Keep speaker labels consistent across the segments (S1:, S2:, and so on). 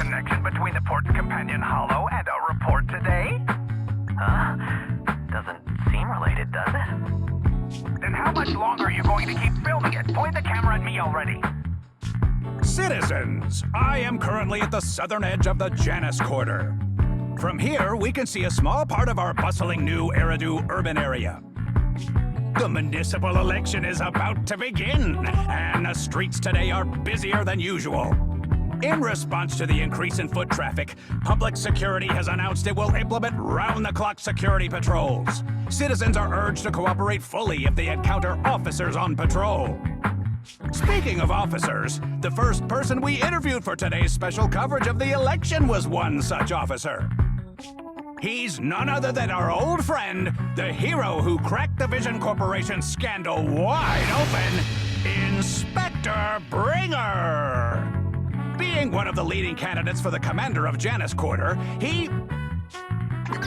S1: connection between the port's companion hollow and our report today?
S2: Huh? Doesn't seem related, does it?
S1: Then how much longer are you going to keep filming it? Point the camera at me already.
S3: Citizens, I am currently at the southern edge of the Janus Quarter. From here, we can see a small part of our bustling new Eridu urban area. The municipal election is about to begin, and the streets today are busier than usual. In response to the increase in foot traffic, public security has announced it will implement round-the-clock security patrols. Citizens are urged to cooperate fully if they encounter officers on patrol. Speaking of officers, the first person we interviewed for today's special coverage of the election was one such officer. He's none other than our old friend, the hero who cracked the Vision Corporation scandal wide open, Inspector Bringer. Being one of the leading candidates for the commander of Janus Quarter, he...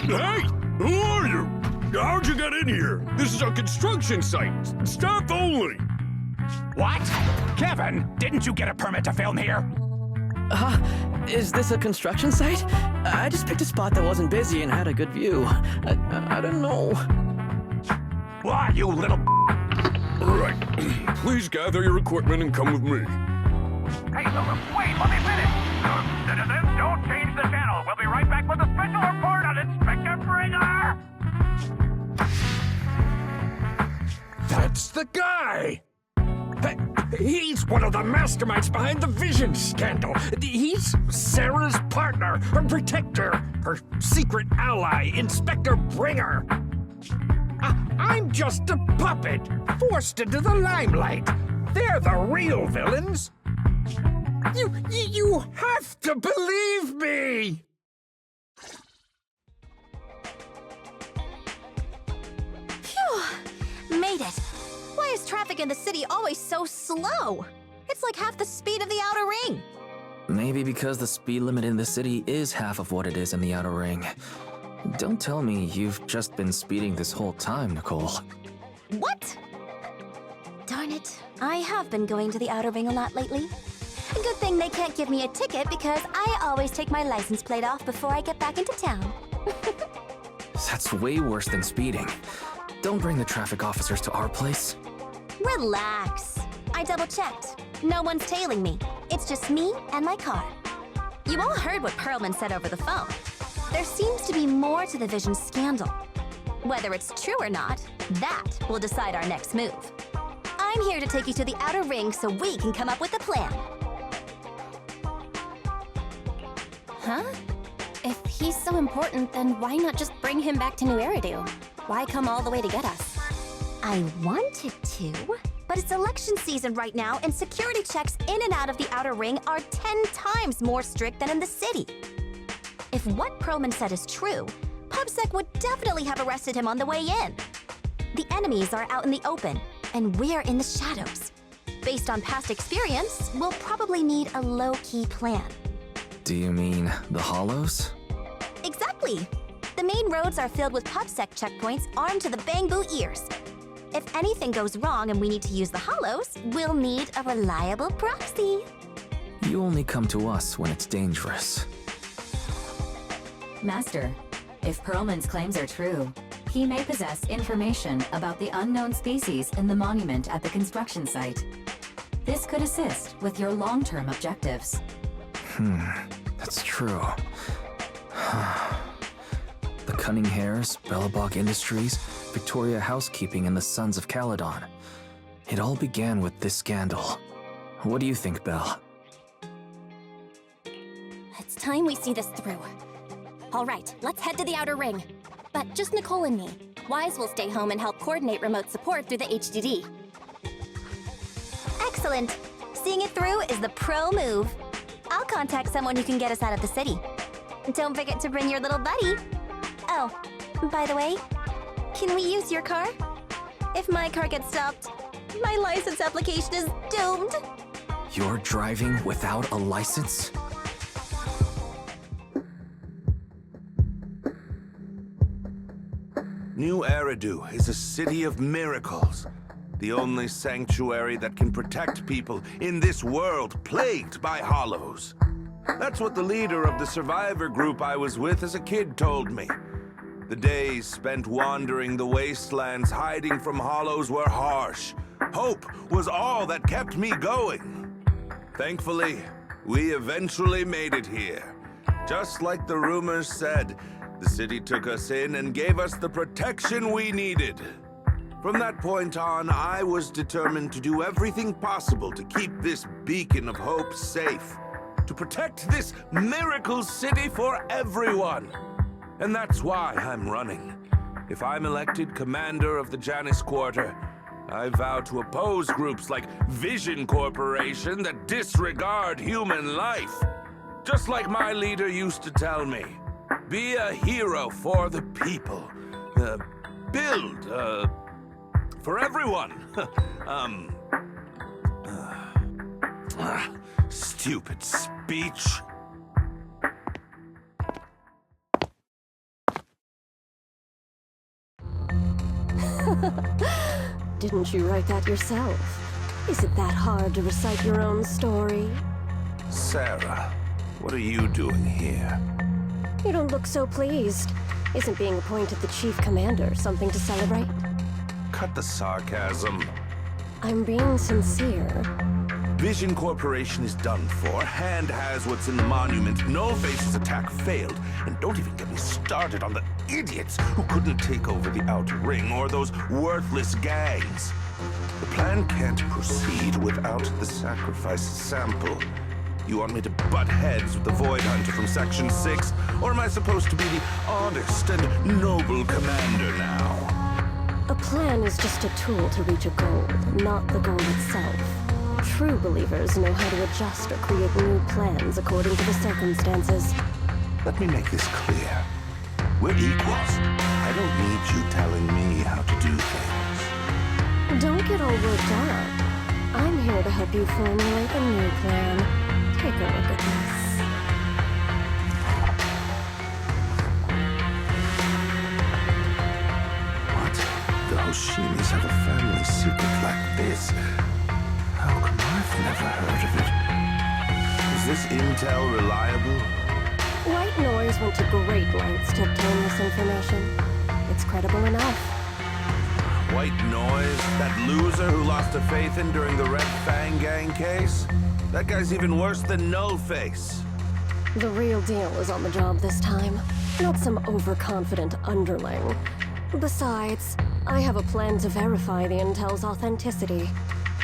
S4: Hey! Who are you? How'd you get in here? This is a construction site. Staff only.
S3: What? Kevin, didn't you get a permit to film here?
S5: Is this a construction site? I just picked a spot that wasn't busy and had a good view. I don't know.
S3: Why, you little...
S4: All right. Please gather your equipment and come with me.
S1: Hey, wait, let me finish. Citizens, don't change the channel. We'll be right back with a special report on Inspector Bringer.
S4: That's the guy! Hey, he's one of the masterminds behind the Vision scandal. He's Sarah's partner, her protector, her secret ally, Inspector Bringer. I'm just a puppet, forced into the limelight. They're the real villains. You have to believe me!
S6: Phew! Made it. Why is traffic in the city always so slow? It's like half the speed of the outer ring.
S5: Maybe because the speed limit in the city is half of what it is in the outer ring. Don't tell me you've just been speeding this whole time, Nicole.
S6: What? Darn it. I have been going to the outer ring a lot lately. A good thing they can't give me a ticket because I always take my license plate off before I get back into town.
S5: That's way worse than speeding. Don't bring the traffic officers to our place.
S6: Relax. I double-checked. No one's tailing me. It's just me and my car. You all heard what Perlman said over the phone. There seems to be more to the Vision scandal. Whether it's true or not, that will decide our next move. I'm here to take you to the outer ring so we can come up with a plan.
S7: Huh? If he's so important, then why not just bring him back to New Eridu? Why come all the way to get us?
S6: I wanted to, but it's election season right now and security checks in and out of the outer ring are 10 times more strict than in the city. If what Perlman said is true, PubSec would definitely have arrested him on the way in. The enemies are out in the open, and we're in the shadows. Based on past experience, we'll probably need a low-key plan.
S5: Do you mean the Hollows?
S6: Exactly! The main roads are filled with PubSec checkpoints armed to the bamboo ears. If anything goes wrong and we need to use the Hollows, we'll need a reliable proxy.
S5: You only come to us when it's dangerous.
S8: Master, if Perlman's claims are true, he may possess information about the unknown species in the monument at the construction site. This could assist with your long-term objectives.
S5: That's true. The Cunning Hares, Bellabog Industries, Victoria Housekeeping, and the Sons of Caledon. It all began with this scandal. What do you think, Belle?
S7: It's time we see this through. All right, let's head to the outer ring. But just Nicole and me. Wise will stay home and help coordinate remote support through the HDD.
S6: Excellent! Seeing it through is the pro move. I'll contact someone who can get us out of the city. Don't forget to bring your little buddy. Oh, by the way, can we use your car? If my car gets stopped, my license application is doomed.
S5: You're driving without a license?
S9: New Eridu is a city of miracles. The only sanctuary that can protect people in this world plagued by hollows. That's what the leader of the survivor group I was with as a kid told me. The days spent wandering the wastelands, hiding from hollows, were harsh. Hope was all that kept me going. Thankfully, we eventually made it here. Just like the rumors said, the city took us in and gave us the protection we needed. From that point on, I was determined to do everything possible to keep this beacon of hope safe, to protect this miracle city for everyone. And that's why I'm running. If I'm elected commander of the Janus Quarter, I vow to oppose groups like Vision Corporation that disregard human life. Just like my leader used to tell me, be a hero for the people. Build, for everyone. Stupid speech.
S10: Didn't you write that yourself? Is it that hard to recite your own story?
S9: Sarah, what are you doing here?
S10: You don't look so pleased. Isn't being appointed the chief commander something to celebrate?
S9: Cut the sarcasm.
S10: I'm being sincere.
S9: Vision Corporation is done for. Hand has what's in the monument. Nullface's attack failed. And don't even get me started on the idiots who couldn't take over the Outer Ring or those worthless gangs. The plan can't proceed without the sacrifice sample. You want me to butt heads with the Void Hunter from Section 6? Or am I supposed to be the honest and noble commander now?
S10: A plan is just a tool to reach a goal, not the goal itself. True believers know how to adjust or create new plans according to the circumstances.
S9: Let me make this clear. We're equals. I don't need you telling me how to do things.
S10: Don't get all worked up. I'm here to help you formulate a new plan. Take a look at this.
S9: What? The Hoshinis have a family secret like this? How come I've never heard of it? Is this intel reliable?
S10: White Noise went to great lengths to obtain this information. It's credible enough.
S9: White Noise? That loser who lost a faith in during the Red Fang Gang case? That guy's even worse than Nullface.
S10: The real deal is on the job this time, not some overconfident underling. Besides, I have a plan to verify the intel's authenticity.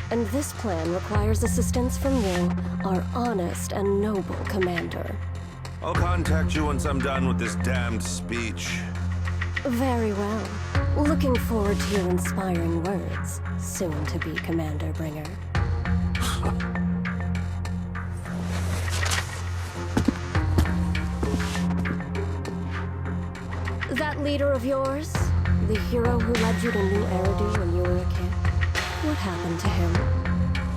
S10: And this plan requires assistance from you, our honest and noble commander.
S9: I'll contact you once I'm done with this damned speech.
S10: Very well. Looking forward to your inspiring words, soon-to-be Commander Bringer. That leader of yours, the hero who led you to New Eridu when you were a kid, what happened to him?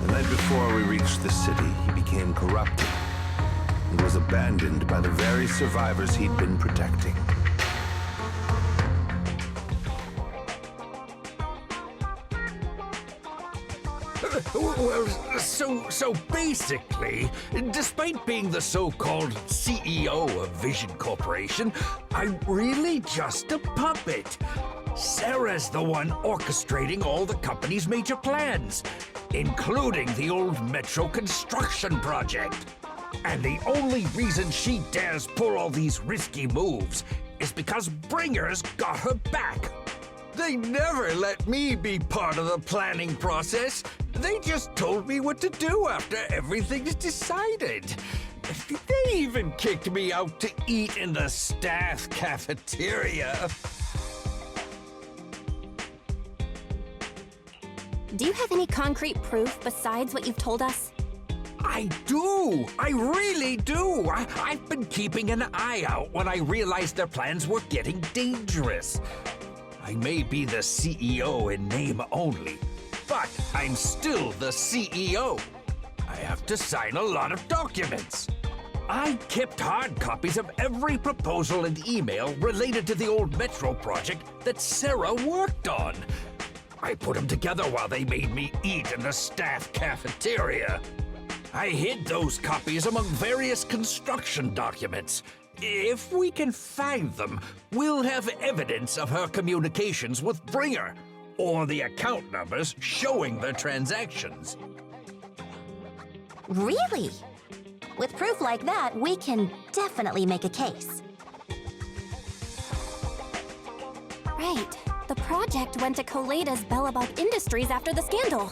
S9: The night before we reached the city, he became corrupted and was abandoned by the very survivors he'd been protecting.
S4: Well, so basically, despite being the so-called CEO of Vision Corporation, I'm really just a puppet. Sarah's the one orchestrating all the company's major plans, including the old metro construction project. And the only reason she dares pull all these risky moves is because Bringer's got her back. They never let me be part of the planning process. They just told me what to do after everything's decided. They even kicked me out to eat in the staff cafeteria.
S7: Do you have any concrete proof besides what you've told us?
S4: I do! I really do! I've been keeping an eye out when I realized their plans were getting dangerous. I may be the CEO in name only, but I'm still the CEO. I have to sign a lot of documents. I kept hard copies of every proposal and email related to the old metro project that Sarah worked on. I put them together while they made me eat in the staff cafeteria. I hid those copies among various construction documents. If we can find them, we'll have evidence of her communications with Bringer, or the account numbers showing the transactions.
S6: Really? With proof like that, we can definitely make a case.
S7: Right. The project went to Koleda's Bellabog Industries after the scandal.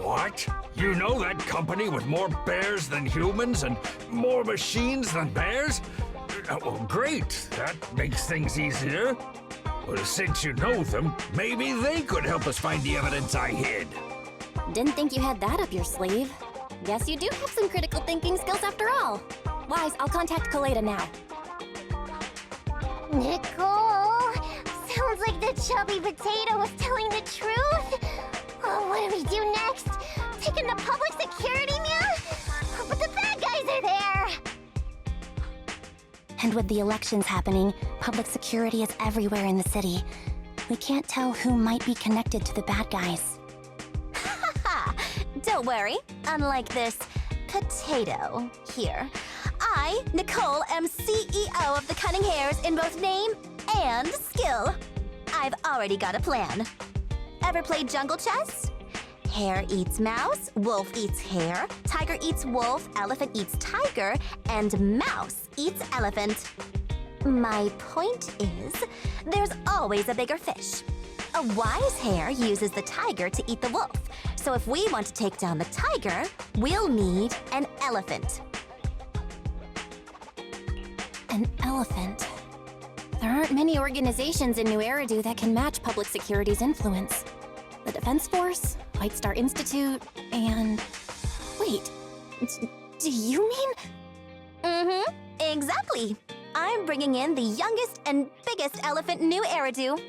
S4: What? You know that company with more bears than humans and more machines than bears? Well, great. That makes things easier. Well, since you know them, maybe they could help us find the evidence I hid.
S7: Didn't think you had that up your sleeve. Guess you do have some critical thinking skills after all. Wise, I'll contact Koleda now.
S11: Nicole! Sounds like the chubby potato was telling the truth. Oh, what do we do next? Taking the public security, man? But the bad guys are there!
S7: And with the elections happening, public security is everywhere in the city. We can't tell who might be connected to the bad guys.
S6: Don't worry, unlike this potato here, I, Nicole, am CEO of the Cunning Hares in both name and skill. I've already got a plan. Ever played jungle chess? Hare eats mouse, wolf eats hare, tiger eats wolf, elephant eats tiger, and mouse eats elephant. My point is, there's always a bigger fish. A wise hare uses the tiger to eat the wolf. So if we want to take down the tiger, we'll need an elephant.
S7: An elephant. There aren't many organizations in New Eridu that can match public security's influence. The Defense Force, White Star Institute, and... Wait, do you mean?
S6: Mm-hmm, exactly. I'm bringing in the youngest and biggest elephant in New Eridu.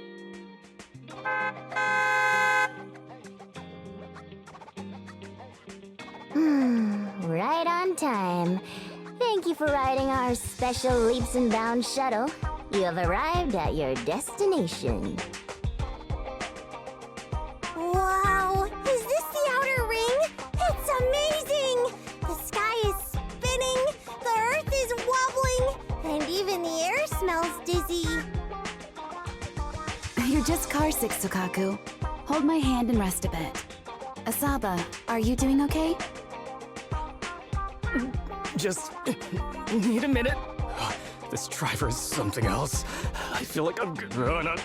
S11: Right on time. Thank you for riding our special leaps and bounds shuttle. You have arrived at your destination.
S6: Wow, is this the outer ring? It's amazing! The sky is spinning, the earth is wobbling, and even the air smells dizzy.
S12: You're just carsick, Sukaku. Hold my hand and rest a bit. Asaba, are you doing okay?
S5: Just need a minute. This driver is something else. I feel like I'm gonna...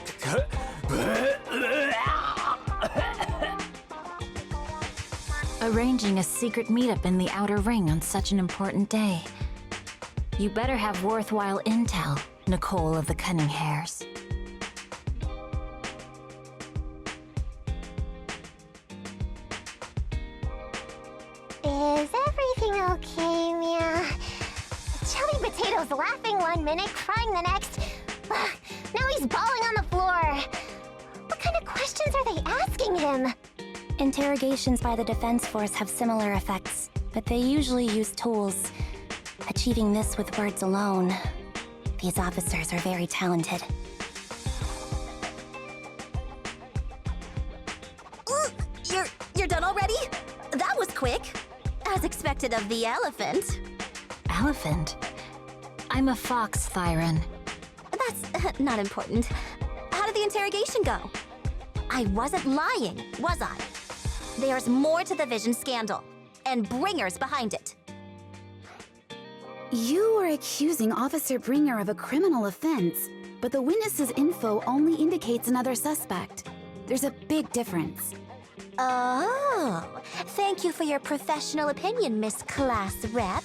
S8: Arranging a secret meetup in the Outer Ring on such an important day. You better have worthwhile intel, Nicole of the Cunning Hares.
S11: Is everything okay, Mia? Chubby Potato's laughing one minute, crying the next. Now he's bawling on the floor. What kind of questions are they asking him?
S7: Interrogations by the Defense Force have similar effects, but they usually use tools. Achieving this with words alone. These officers are very talented.
S6: You're done already? That was quick. As expected of the elephant.
S8: Elephant? I'm a fox, Thyron.
S6: That's not important. How did the interrogation go? I wasn't lying, was I? There's more to the Vision scandal, and Bringer's behind it.
S12: You are accusing Officer Bringer of a criminal offense, but the witness's info only indicates another suspect. There's a big difference.
S6: Oh, thank you for your professional opinion, Miss Class Rep.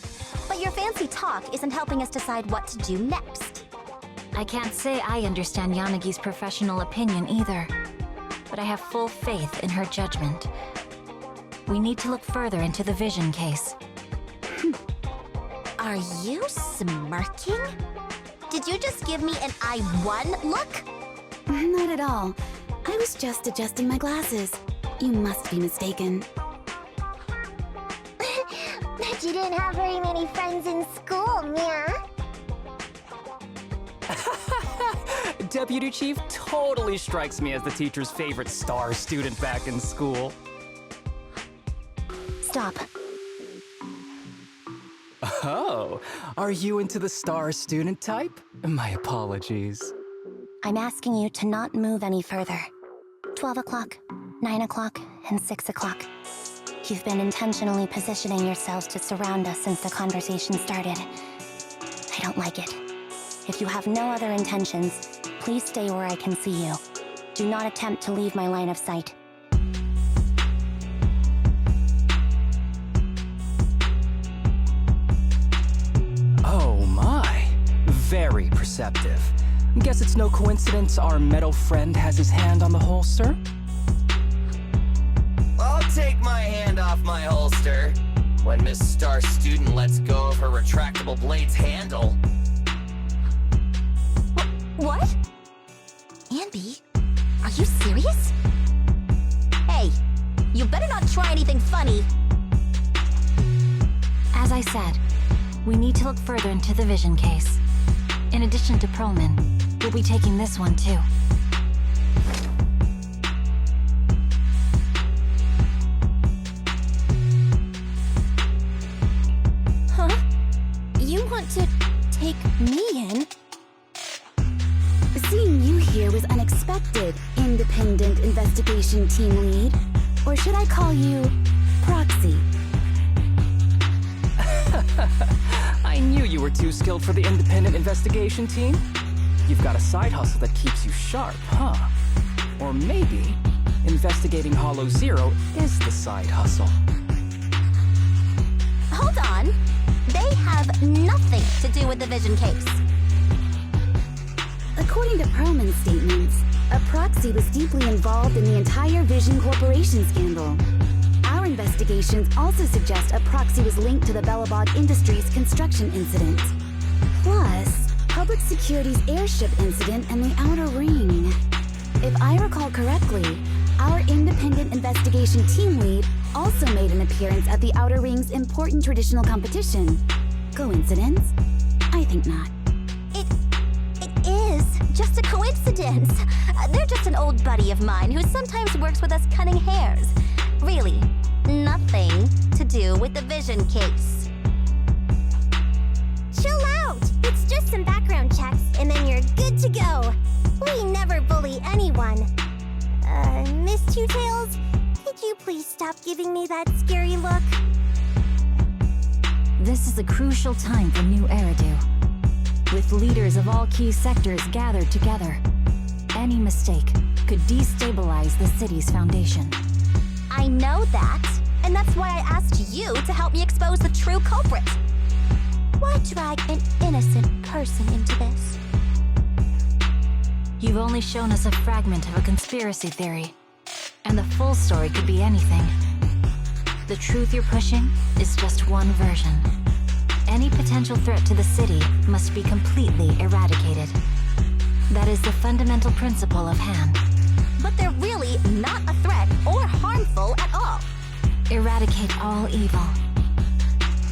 S6: But your fancy talk isn't helping us decide what to do next.
S8: I can't say I understand Yanagi's professional opinion either, but I have full faith in her judgment. We need to look further into the Vision case.
S6: Are you smirking? Did you just give me an I won look?
S12: Not at all. I was just adjusting my glasses. You must be mistaken.
S11: Bet you didn't have very many friends in school, Mia.
S13: Deputy Chief totally strikes me as the teacher's favorite star student back in school.
S7: Stop.
S13: Oh, are you into the star student type? My apologies.
S7: I'm asking you to not move any further. 12 o'clock, 9 o'clock, and 6 o'clock. You've been intentionally positioning yourselves to surround us since the conversation started. I don't like it. If you have no other intentions, please stay where I can see you. Do not attempt to leave my line of sight.
S13: Oh my, very perceptive. Guess it's no coincidence our metal friend has his hand on the holster?
S2: I'll take my hand off my holster when Miss Star Student lets go of her retractable blade's handle.
S6: What? Anby, are you serious? Hey, you better not try anything funny.
S7: As I said, we need to look further into the vision case. In addition to Perlman, we'll be taking this one too.
S6: Huh? You want to take me in?
S12: Seeing you here was unexpected, independent investigation team lead. Or should I call you Proxy?
S13: I knew you were too skilled for the independent investigation team. You've got a side hustle that keeps you sharp, huh? Or maybe investigating Hollow Zero is the side hustle.
S6: Hold on. They have nothing to do with the vision case.
S12: According to Perlman's statements, a Proxy was deeply involved in the entire Vision Corporation scandal. Our investigations also suggest a Proxy was linked to the Belobog Industries construction incident. Plus, Public Security's airship incident and the Outer Ring. If I recall correctly, our independent investigation team lead also made an appearance at the Outer Ring's important traditional competition. Coincidence? I think not.
S6: It is just a coincidence. They're just an old buddy of mine who sometimes works with us cutting hairs. Really, nothing to do with the vision case.
S11: Chill out! It's just some background checks, and then you're good to go. We never bully anyone. Miss Two Tails, could you please stop giving me that scary look?
S8: This is a crucial time for new Eridu. With leaders of all key sectors gathered together, any mistake could destabilize the city's foundation.
S6: I know that, and that's why I asked you to help me expose the true culprit. Why drag an innocent person into this?
S8: You've only shown us a fragment of a conspiracy theory, and the full story could be anything. The truth you're pushing is just one version. Any potential threat to the city must be completely eradicated. That is the fundamental principle of Han.
S6: But they're really not a threat or harmful at all.
S8: Eradicate all evil.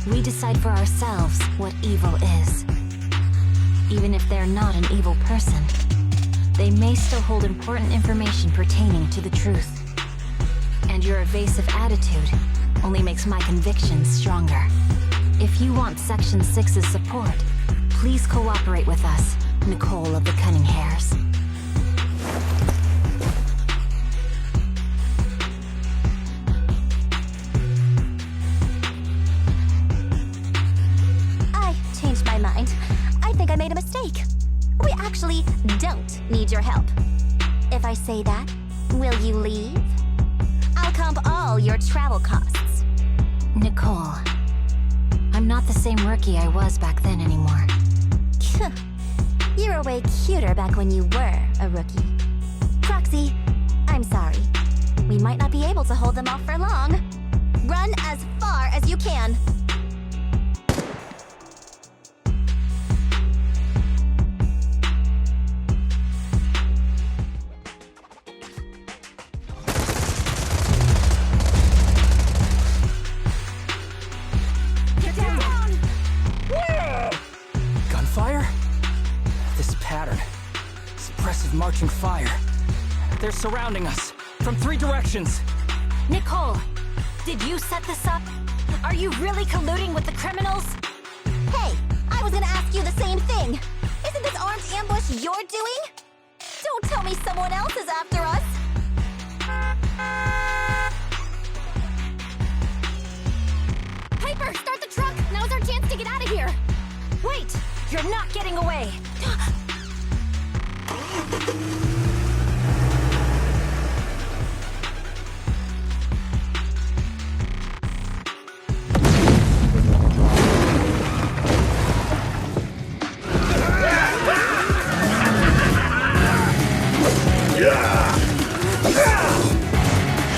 S8: We decide for ourselves what evil is. Even if they're not an evil person, they may still hold important information pertaining to the truth. And your evasive attitude only makes my convictions stronger. If you want Section 6's support, please cooperate with us, Nicole of the Cunning Hairs.
S6: I changed my mind. I think I made a mistake. We actually don't need your help. If I say that, will you leave? I'll comp all your travel costs.
S8: Nicole, I'm not the same rookie I was back then anymore.
S6: You were way cuter back when you were a rookie. Proxy, I'm sorry. We might not be able to hold them off for long. Run as far as you can.
S13: Gunfire? This pattern. Suppressive marching fire. They're surrounding us from 3 directions.
S7: Nicole, did you set this up? Are you really colluding with the criminals?
S6: Hey, I was gonna ask you the same thing. Isn't this armed ambush you're doing? Don't tell me someone else is after us.
S7: Piper, start the truck! Now's our chance to get out of here!
S6: Wait! You're not getting away!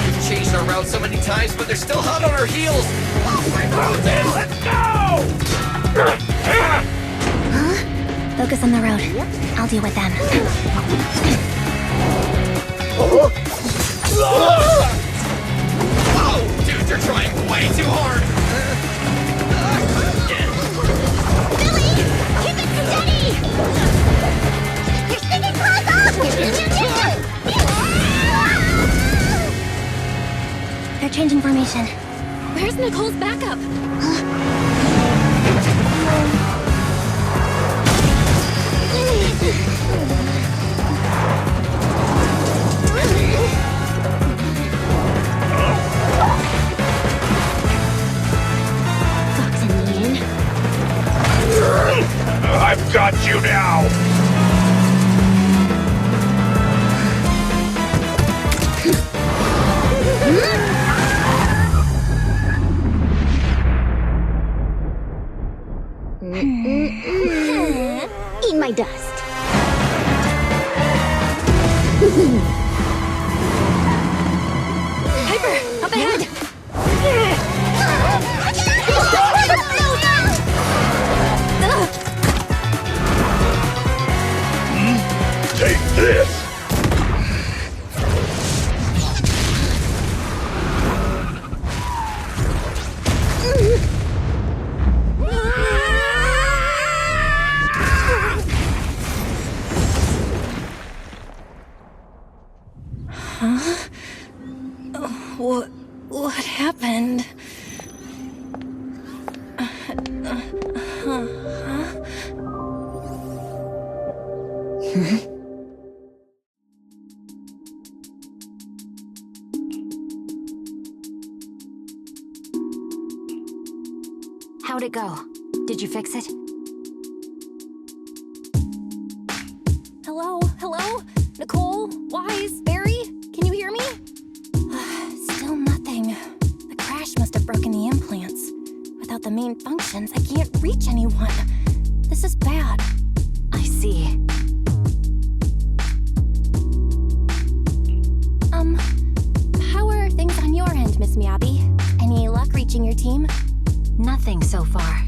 S2: We've changed our route so many times, but they're still hot on our heels!
S1: Let's go!
S7: Focus on the road. I'll deal with them.
S2: Oh, dude, you're trying way too hard!
S11: Billy! Keep it steady! You're sticking close up!
S7: They're changing formation. Where's Nicole's backup?
S1: I've got you now!
S11: Eat my dust.
S7: Piper, up ahead!
S1: Take this!
S7: What happened?
S8: How'd it go? Did you fix it?
S7: Hello? Hello? Nicole? Wise? Barry? Can you hear me? Still nothing. The crash must have broken the implants. Without the main functions, I can't reach anyone. This is bad.
S8: I see.
S7: How are things on your end, Miss Miyabi? Any luck reaching your team?
S8: Nothing so far.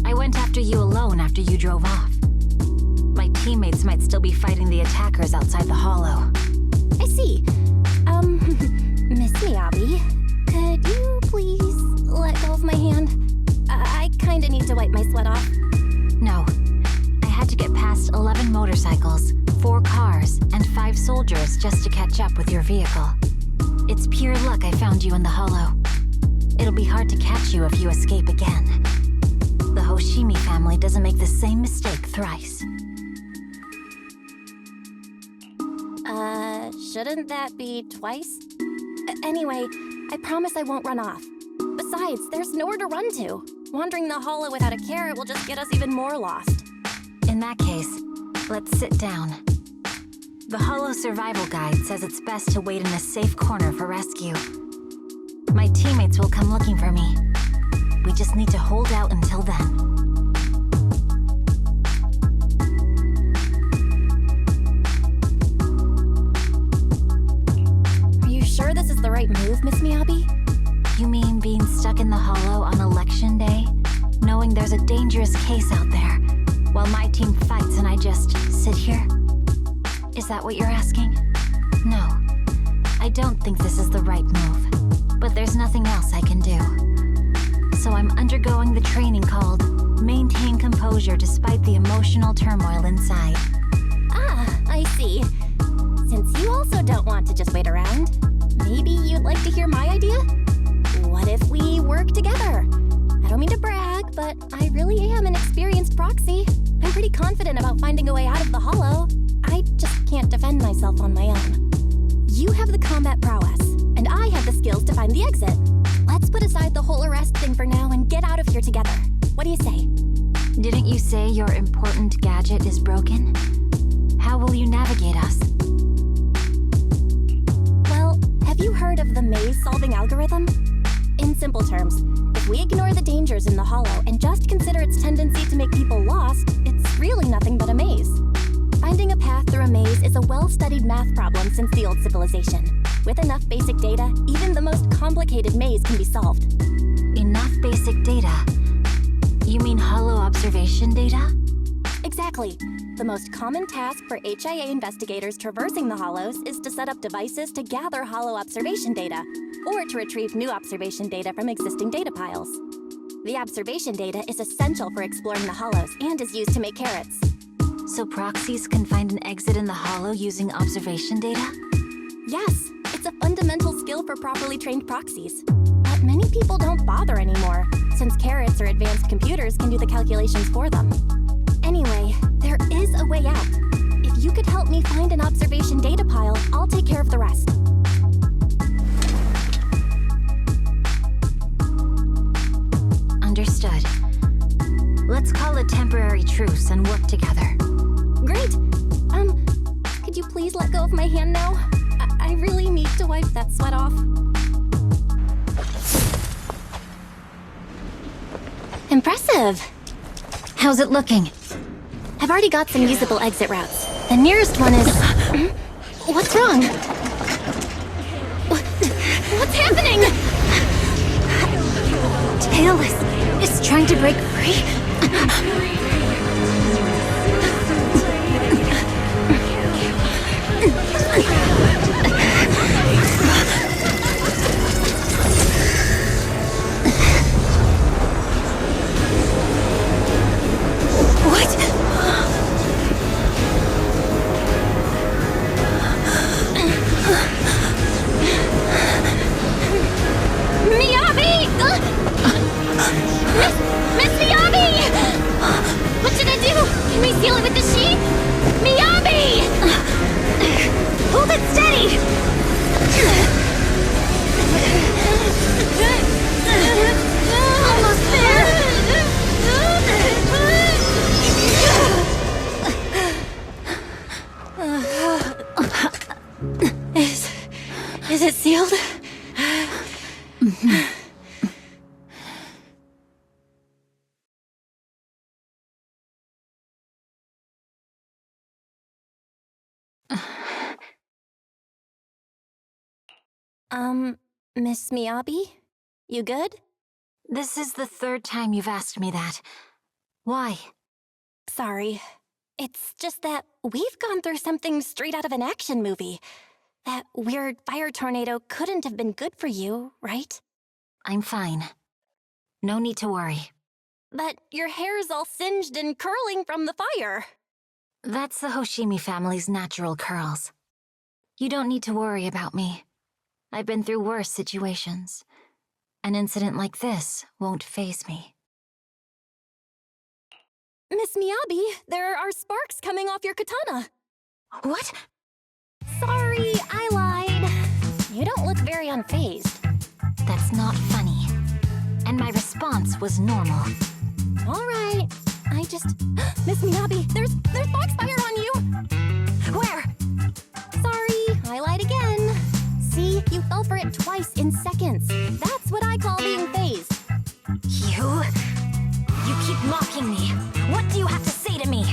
S8: I went after you alone after you drove off. My teammates might still be fighting the attackers outside the hollow.
S7: I see. Miss Miyabi, could you please let go of my hand? I kinda need to wipe my sweat off.
S8: No. I had to get past 11 motorcycles, 4 cars, and 5 soldiers just to catch up with your vehicle. It's pure luck I found you in the hollow. It'll be hard to catch you if you escape again. The Hoshimi family doesn't make the same mistake thrice.
S7: Shouldn't that be twice? Anyway, I promise I won't run off. Besides, there's nowhere to run to. Wandering the hollow without a carrot will just get us even more lost.
S8: In that case, let's sit down. The hollow survival guide says it's best to wait in a safe corner for rescue. My teammates will come looking for me. We just need to hold out until then.
S7: Are you sure this is the right move, Miss Miyabi?
S8: You mean being stuck in the hollow on election day? Knowing there's a dangerous case out there, while my team fights and I just sit here? Is that what you're asking? No. I don't think this is the right move. But there's nothing else I can do. So I'm undergoing the training called Maintain Composure Despite the Emotional Turmoil Inside.
S7: Ah, I see. Since you also don't want to just wait around, maybe you'd like to hear my idea? What if we work together? I don't mean to brag, but I really am an experienced proxy. I'm pretty confident about finding a way out of the hollow. I just can't defend myself on my own. You have the combat prowess, and I have the skills to find the exit. Let's put aside the whole arrest thing for now and get out of here together. What do you say?
S8: Didn't you say your important gadget is broken? How will you navigate us?
S7: Well, have you heard of the maze-solving algorithm? In simple terms, if we ignore the dangers in the hollow and just consider its tendency to make people lost, it's really nothing but a maze. Finding a path through a maze is a well-studied math problem since the old civilization. With enough basic data, even the most complicated maze can be solved.
S8: Enough basic data? You mean hollow observation data?
S7: Exactly. The most common task for HIA investigators traversing the hollows is to set up devices to gather hollow observation data, or to retrieve new observation data from existing data piles. The observation data is essential for exploring the hollows and is used to make carrots.
S8: So proxies can find an exit in the hollow using observation data?
S7: Yes, it's a fundamental skill for properly trained proxies. But many people don't bother anymore, since carrots or advanced computers can do the calculations for them. Anyway, there is a way out. If you could help me find an observation data pile, I'll take care of the rest.
S8: Understood. Let's call a temporary truce and work together.
S7: Great! Could you please let go of my hand now? I really need to wipe that sweat off. Impressive!
S8: How's it looking?
S7: I've already got some usable exit routes. The nearest one is... What's wrong? What's happening?
S8: Tailless is trying to break free.
S7: Seal it with the sheet? Miyabi! Hold it steady! Almost there! Is it sealed? Miss Miyabi? You good?
S8: This is the third time you've asked me that. Why?
S7: Sorry. It's just that we've gone through something straight out of an action movie. That weird fire tornado couldn't have been good for you, right?
S8: I'm fine. No need to worry.
S7: But your hair's all singed and curling from the fire.
S8: That's the Hoshimi family's natural curls. You don't need to worry about me. I've been through worse situations. An incident like this won't faze me.
S7: Miss Miyabi, there are sparks coming off your katana.
S8: What?
S7: Sorry, I lied. You don't look very unfazed.
S8: That's not funny. And my response was normal.
S7: All right. I just... Miss Miyabi, there's foxfire on you!
S8: Where?
S7: Sorry, I lied again. See, you fell for it twice in seconds. That's what I call being phased.
S8: You keep mocking me. What do you have to say to me?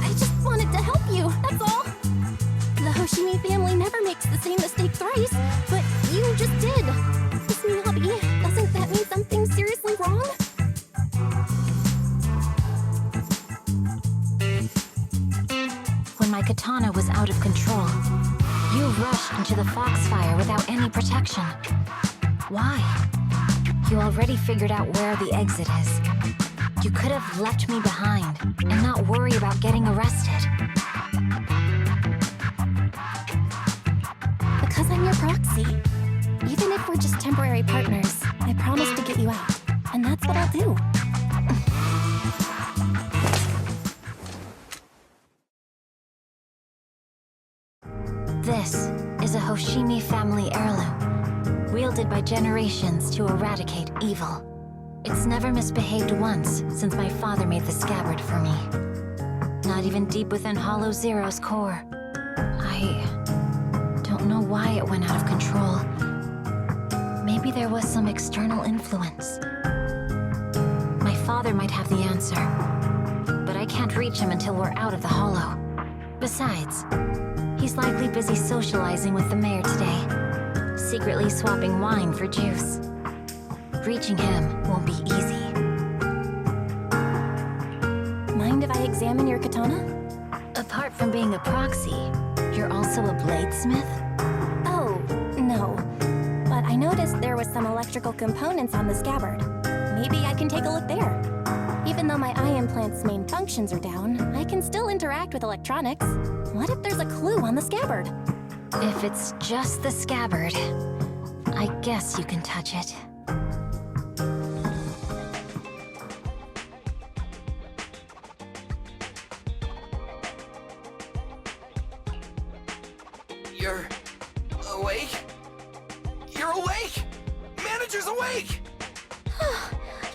S7: I just wanted to help you, that's all. The Hoshimi family never makes the same mistake thrice, but you just did. Miss Miyabi, doesn't that mean something seriously wrong?
S8: When my katana was out of control, you rushed into the foxfire without any protection. Why? You already figured out where the exit is. You could have left me behind and not worry about getting arrested.
S7: Because I'm your proxy. Even if we're just temporary partners, I promised to get you out, and that's what I'll do.
S14: This is a Hoshimi family heirloom, wielded by generations to eradicate evil. It's never misbehaved once since my father made the scabbard for me. Not even deep within Hollow Zero's core. I don't know why it went out of control. Maybe there was some external influence. My father might have the answer, but I can't reach him until we're out of the Hollow. Besides, he's likely busy socializing with the mayor today, secretly swapping wine for juice. Reaching him won't be easy.
S7: Mind if I examine your katana?
S14: Apart from being a proxy, you're also a bladesmith?
S7: Oh, no. But I noticed there was some electrical components on the scabbard. Maybe I can take a look there. Even though my eye implant's main functions are down, I can still interact with electronics. What if there's a clue on the scabbard?
S14: If it's just the scabbard, I guess you can touch it.
S2: You're awake? You're awake! Manager's awake!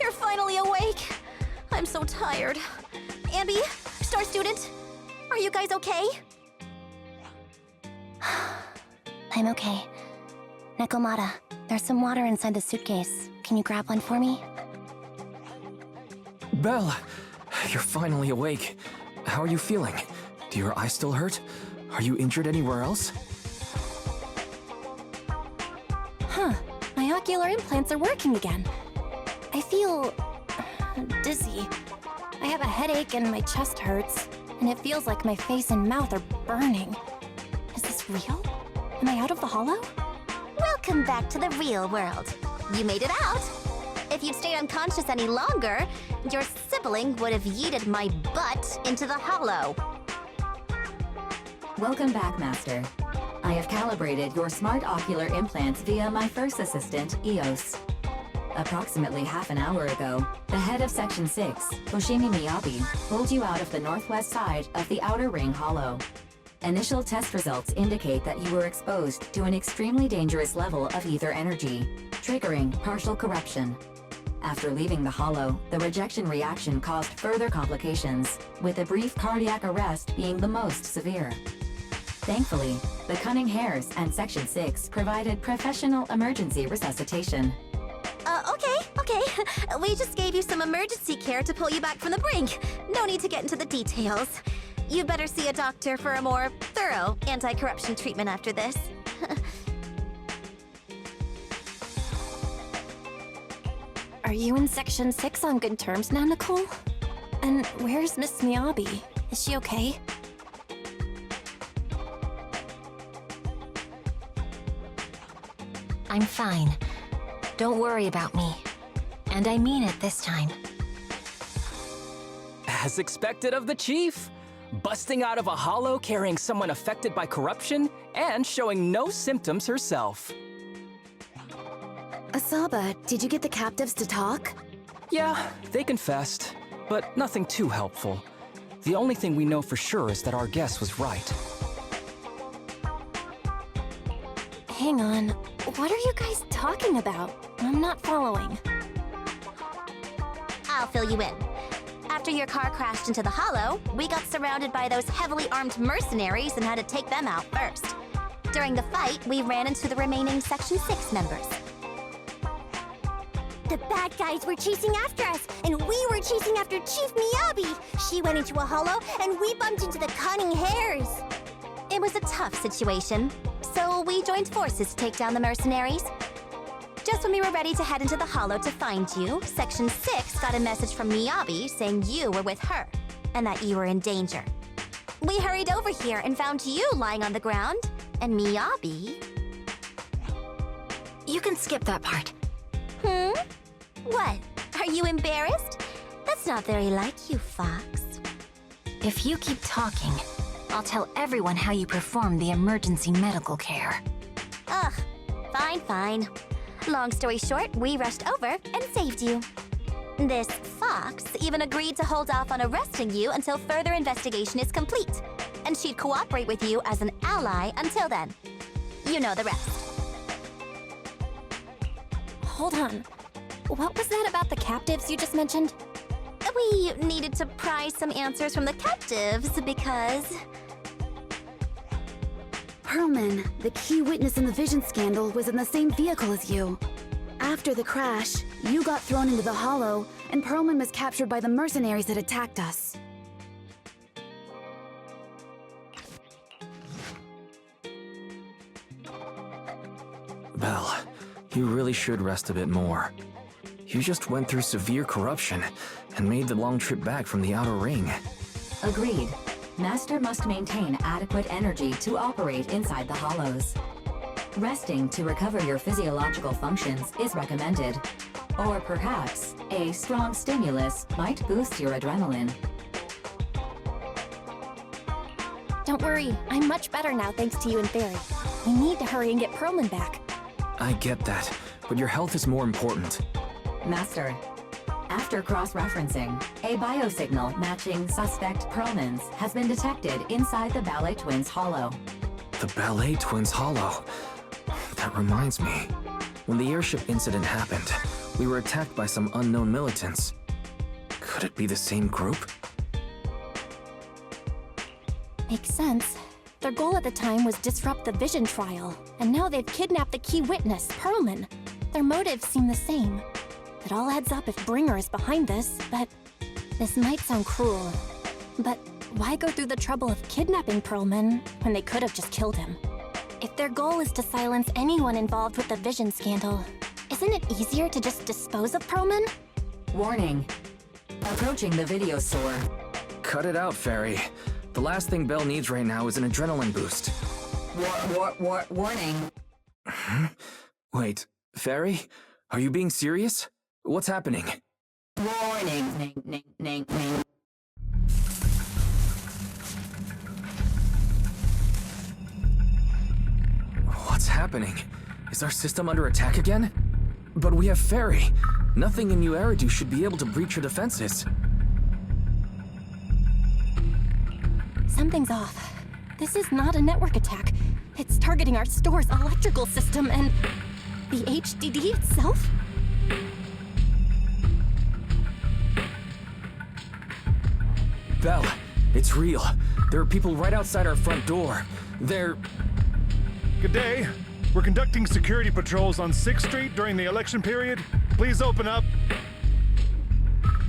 S6: You're finally awake. I'm so tired. Ambi, Star Student, are you guys okay?
S7: I'm okay. Nekomata, there's some water inside the suitcase. Can you grab one for me?
S5: Belle, you're finally awake. How are you feeling? Do your eyes still hurt? Are you injured anywhere else?
S7: Huh. My ocular implants are working again. I feel dizzy. I have a headache and my chest hurts, and it feels like my face and mouth are burning. Is this real? Am I out of the Hollow?
S6: Welcome back to the real world. You made it out. If you'd stayed unconscious any longer, your sibling would have yeeted my butt into the Hollow.
S8: Welcome back, Master. I have calibrated your smart ocular implants via my first assistant, EOS. Approximately half an hour ago, the head of Section 6, Hoshimi Miyabi, pulled you out of the northwest side of the Outer Ring Hollow. Initial test results indicate that you were exposed to an extremely dangerous level of ether energy, triggering partial corruption. After leaving the Hollow, the rejection reaction caused further complications, with a brief cardiac arrest being the most severe. Thankfully, the Cunning Hares and Section 6 provided professional emergency resuscitation.
S6: Okay. We just gave you some emergency care to pull you back from the brink. No need to get into the details. You better see a doctor for a more thorough anti-corruption treatment after this.
S7: Are you in Section 6 on good terms now, Nicole? And where's Miss Miyabi? Is she okay?
S14: I'm fine. Don't worry about me. And I mean it this time.
S13: As expected of the chief, busting out of a hollow carrying someone affected by corruption and showing no symptoms herself.
S12: Asaba, did you get the captives to talk?
S13: Yeah, they confessed, but nothing too helpful. The only thing we know for sure is that our guess was right.
S7: Hang on, what are you guys talking about? I'm not following.
S6: I'll fill you in. After your car crashed into the Hollow, we got surrounded by those heavily armed mercenaries and had to take them out first. During the fight, we ran into the remaining Section 6 members.
S11: The bad guys were chasing after us, and we were chasing after Chief Miyabi. She went into a hollow, and we bumped into the Cunning Hares.
S6: It was a tough situation, so we joined forces to take down the mercenaries. Just when we were ready to head into the Hollow to find you, Section 6 got a message from Miyabi saying you were with her, and that you were in danger. We hurried over here and found you lying on the ground, and Miyabi...
S14: You can skip that part.
S6: What? Are you embarrassed? That's not very like you, Fox.
S14: If you keep talking, I'll tell everyone how you performed the emergency medical care.
S6: Ugh, fine. Long story short, we rushed over and saved you. This fox even agreed to hold off on arresting you until further investigation is complete, and she'd cooperate with you as an ally until then. You know the rest.
S7: Hold on. What was that about the captives you just mentioned?
S6: We needed to pry some answers from the captives because...
S12: Perlman, the key witness in the Vision scandal, was in the same vehicle as you. After the crash, you got thrown into the Hollow, and Perlman was captured by the mercenaries that attacked us.
S5: Belle, you really should rest a bit more. You just went through severe corruption and made the long trip back from the Outer Ring.
S8: Agreed. Master must maintain adequate energy to operate inside the hollows. Resting to recover your physiological functions is recommended. Or perhaps, a strong stimulus might boost your adrenaline.
S7: Don't worry, I'm much better now thanks to you and Fairy. We need to hurry and get Perlman back.
S5: I get that, but your health is more important.
S8: Master, after cross-referencing, a biosignal matching suspect Perlman's has been detected inside the Ballet Twins Hollow.
S5: The Ballet Twins Hollow. That reminds me. When the airship incident happened, we were attacked by some unknown militants. Could it be the same group?
S7: Makes sense. Their goal at the time was disrupt the Vision trial, and now they've kidnapped the key witness, Perlman. Their motives seem the same. It all adds up if Bringer is behind this, but... This might sound cruel, but why go through the trouble of kidnapping Perlman when they could have just killed him? If their goal is to silence anyone involved with the Vision scandal, isn't it easier to just dispose of Perlman?
S8: Warning. Approaching the video store.
S5: Cut it out, Fairy. The last thing Belle needs right now is an adrenaline boost.
S8: Warning.
S5: Wait, Fairy? Are you being serious? What's happening?
S8: Warning. Ning.
S5: What's happening? Is our system under attack again? But we have Fairy. Nothing in New Eridu should be able to breach her defenses.
S7: Something's off. This is not a network attack. It's targeting our store's electrical system and... the HDD itself?
S5: Belle, it's real. There are people right outside our front door. They're...
S15: Good day. We're conducting security patrols on 6th Street during the election period. Please open up.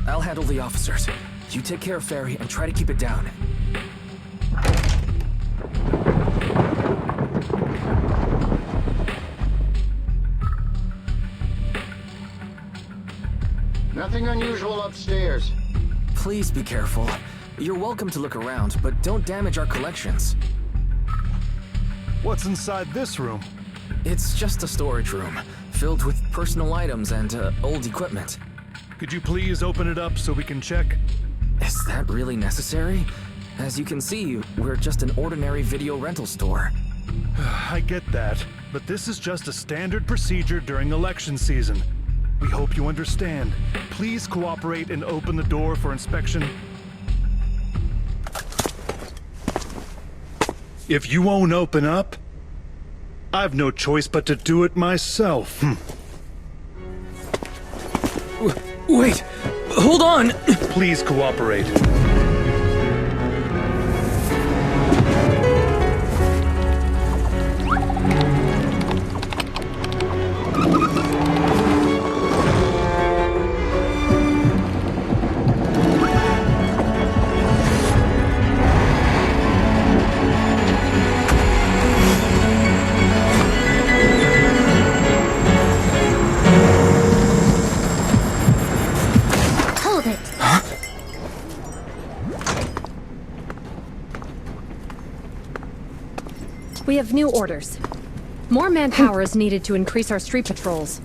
S5: I'll handle the officers. You take care of Fairy and try to keep it down.
S16: Nothing unusual upstairs.
S5: Please be careful. You're welcome to look around, but don't damage our collections.
S15: What's inside this room?
S5: It's just a storage room, filled with personal items and old equipment.
S15: Could you please open it up so we can check?
S5: Is that really necessary? As you can see, we're just an ordinary video rental store.
S15: I get that, but this is just a standard procedure during election season. We hope you understand. Please cooperate and open the door for inspection. If you won't open up, I've no choice but to do it myself.
S5: Wait! Hold on!
S15: Please cooperate.
S17: We have new orders. More manpower is needed to increase our street patrols.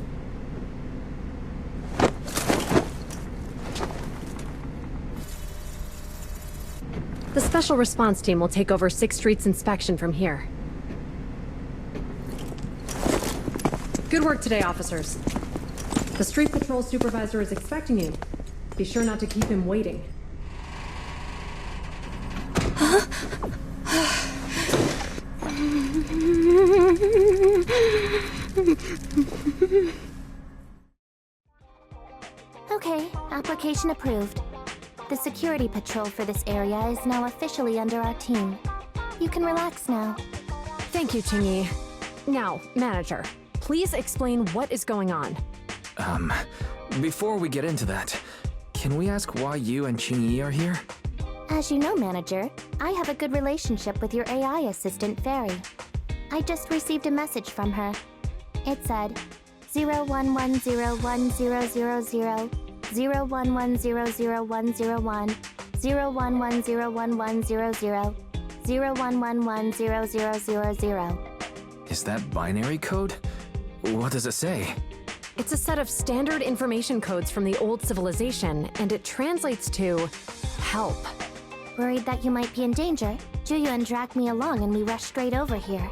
S17: The Special Response Team will take over 6th Street's inspection from here. Good work today, officers. The street patrol supervisor is expecting you. Be sure not to keep him waiting.
S11: Okay, application approved. The security patrol for this area is now officially under our team. You can relax now.
S17: Thank you, Qingyi. Now, manager, please explain what is going on.
S5: Before we get into that, can we ask why you and Qingyi are here?
S11: As you know, manager, I have a good relationship with your AI assistant, Fairy. I just received a message from her. It said, 01101000, 01100101, 01101100, 01110000.
S5: Is that binary code? What does it say?
S17: It's a set of standard information codes from the old civilization, and it translates to help.
S11: Worried that you might be in danger, Juyuan dragged me along and we rushed straight over here.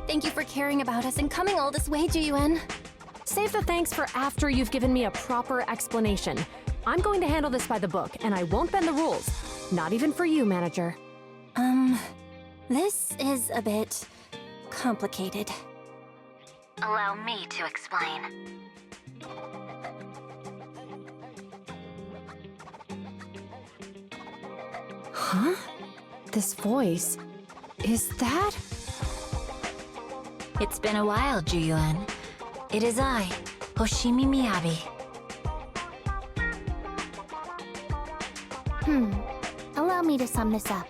S7: Thank you for caring about us and coming all this way, Juyuan.
S17: Save the thanks for after you've given me a proper explanation. I'm going to handle this by the book, and I won't bend the rules. Not even for you, manager.
S7: This is a bit complicated.
S14: Allow me to explain.
S17: Huh? This voice... is that...
S14: It's been a while, Juyuan. It is I, Hoshimi Miyabi.
S11: Allow me to sum this up.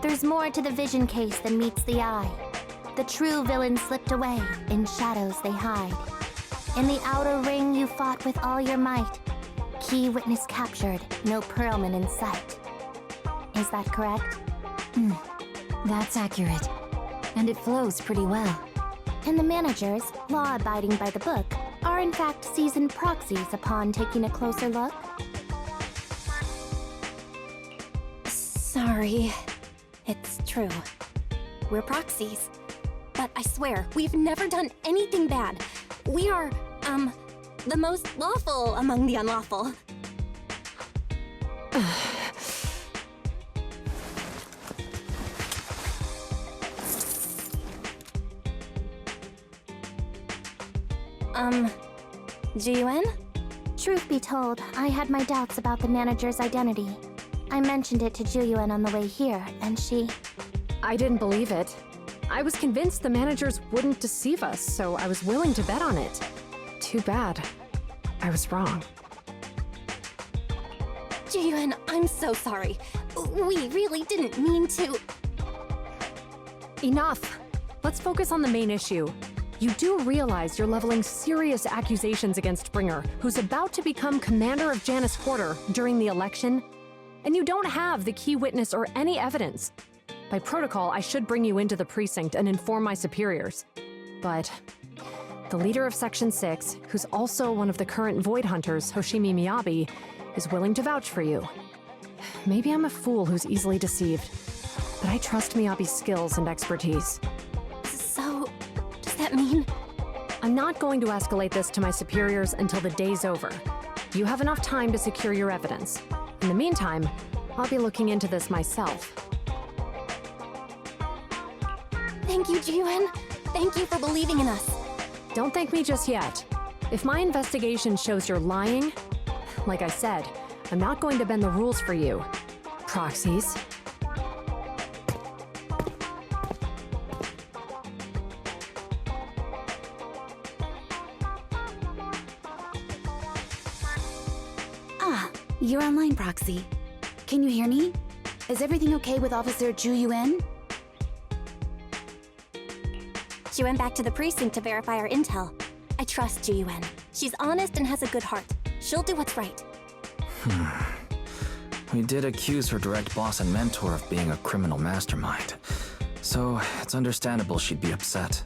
S11: There's more to the vision case than meets the eye. The true villain slipped away, in shadows they hide. In the outer ring you fought with all your might. Key witness captured, no Perlman in sight. Is that correct?
S14: That's accurate. And it flows pretty well.
S11: And the managers, law-abiding by the book, are in fact seasoned proxies upon taking a closer look?
S7: Sorry. It's true. We're proxies. But I swear, we've never done anything bad. We are, the most lawful among the unlawful. Juyuan?
S11: Truth be told, I had my doubts about the manager's identity. I mentioned it to Juyuan on the way here, and she...
S17: I didn't believe it. I was convinced the managers wouldn't deceive us, so I was willing to bet on it. Too bad. I was wrong.
S7: Juyuan, I'm so sorry. We really didn't mean to...
S17: Enough! Let's focus on the main issue. You do realize you're leveling serious accusations against Bringer, who's about to become commander of Janus Quarter during the election? And you don't have the key witness or any evidence. By protocol, I should bring you into the precinct and inform my superiors. But the leader of Section 6, who's also one of the current Void Hunters, Hoshimi Miyabi, is willing to vouch for you. Maybe I'm a fool who's easily deceived, but I trust Miyabi's skills and expertise.
S7: So, does that mean?
S17: I'm not going to escalate this to my superiors until the day's over. You have enough time to secure your evidence. In the meantime, I'll be looking into this myself.
S7: Thank you, Juyuan. Thank you for believing in us.
S17: Don't thank me just yet. If my investigation shows you're lying, like I said, I'm not going to bend the rules for you. Proxies.
S12: You're online, Proxy. Can you hear me? Is everything okay with Officer Juyuan?
S7: She went back to the precinct to verify our intel. I trust Juyuan. She's honest and has a good heart. She'll do what's right.
S5: We did accuse her direct boss and mentor of being a criminal mastermind. So, it's understandable she'd be upset.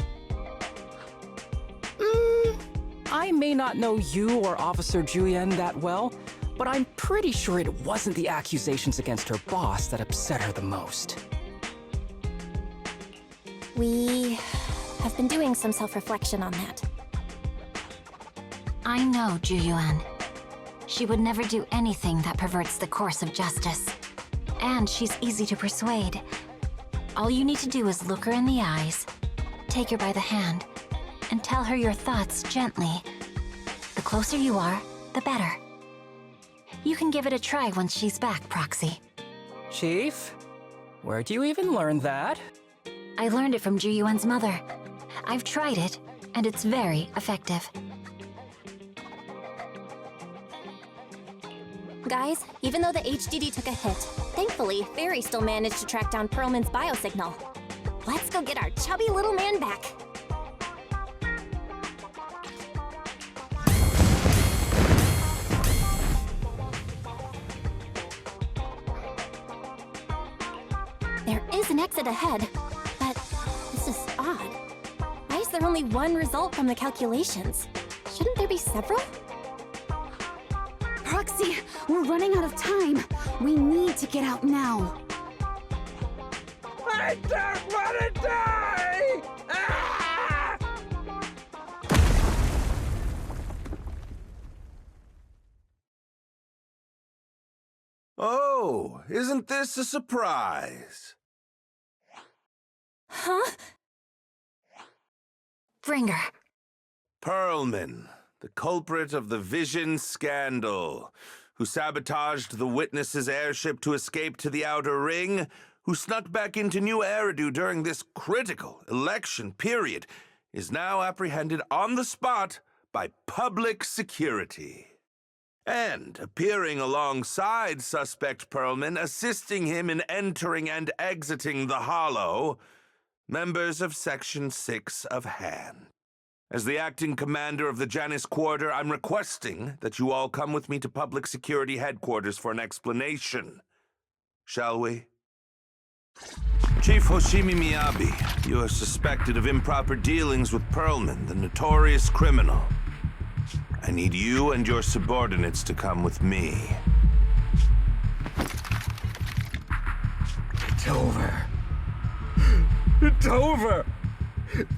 S13: I may not know you or Officer Juyuan that well, but I'm pretty sure it wasn't the accusations against her boss that upset her the most.
S7: We have been doing some self-reflection on that.
S14: I know Juyuan. She would never do anything that perverts the course of justice. And she's easy to persuade. All you need to do is look her in the eyes, take her by the hand, and tell her your thoughts gently. The closer you are, the better. You can give it a try once she's back, Proxy.
S13: Chief? Where'd you even learn that?
S14: I learned it from Juyuan's mother. I've tried it, and it's very effective.
S7: Guys, even though the HDD took a hit, thankfully, Fairy still managed to track down Perlman's biosignal. Let's go get our chubby little man back. There is an exit ahead, but this is odd. Why is there only one result from the calculations? Shouldn't there be several?
S12: Proxy, we're running out of time. We need to get out now.
S4: I don't want to die! Ah!
S9: Oh, isn't this a surprise?
S7: Huh?
S14: Bringer.
S9: Perlman, the culprit of the Vision scandal, who sabotaged the Witness's airship to escape to the Outer Ring, who snuck back into New Eridu during this critical election period, is now apprehended on the spot by public security. And appearing alongside suspect Perlman, assisting him in entering and exiting the Hollow, members of Section 6 of Han. As the acting commander of the Janus Quarter, I'm requesting that you all come with me to Public Security Headquarters for an explanation. Shall we? Chief Hoshimi Miyabi, you are suspected of improper dealings with Perlman, the notorious criminal. I need you and your subordinates to come with me.
S4: It's over. It's over!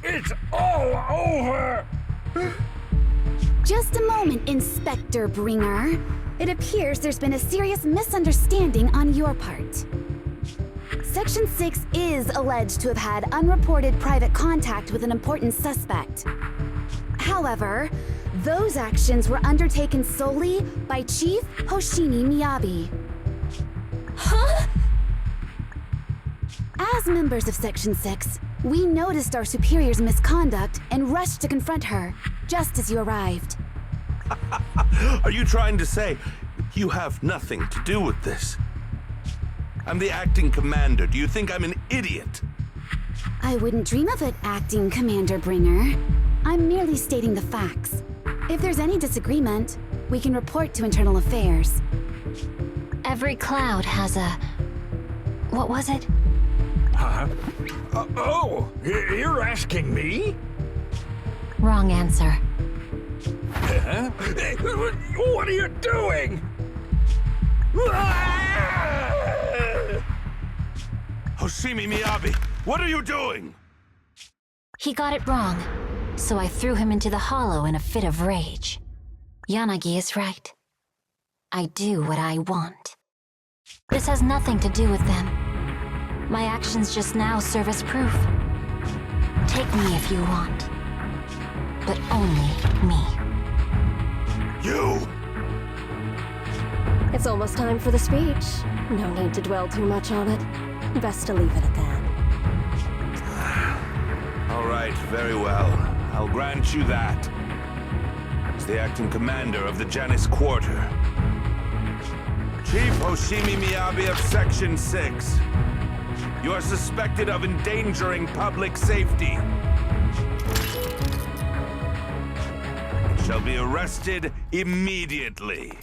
S4: It's all over!
S12: Just a moment, Inspector Bringer. It appears there's been a serious misunderstanding on your part. Section 6 is alleged to have had unreported private contact with an important suspect. However, those actions were undertaken solely by Chief Hoshimi Miyabi.
S7: Huh?
S12: As members of Section 6, we noticed our superior's misconduct and rushed to confront her, just as you arrived.
S9: Are you trying to say you have nothing to do with this? I'm the acting commander. Do you think I'm an idiot?
S12: I wouldn't dream of it, Acting Commander Bringer. I'm merely stating the facts. If there's any disagreement, we can report to Internal Affairs.
S14: Every cloud has a... what was it?
S4: Huh? You're asking me?
S14: Wrong answer.
S4: Huh? What are you doing?
S9: Hoshimi Miyabi, what are you doing?
S14: He got it wrong, so I threw him into the hollow in a fit of rage. Yanagi is right. I do what I want. This has nothing to do with them. My actions just now serve as proof. Take me if you want. But only me.
S9: You!
S10: It's almost time for the speech. No need to dwell too much on it. Best to leave it at that.
S9: All right, very well. I'll grant you that. As the acting commander of the Janus Quarter, Chief Hoshimi Miyabi of Section 6, you are suspected of endangering public safety. You shall be arrested immediately.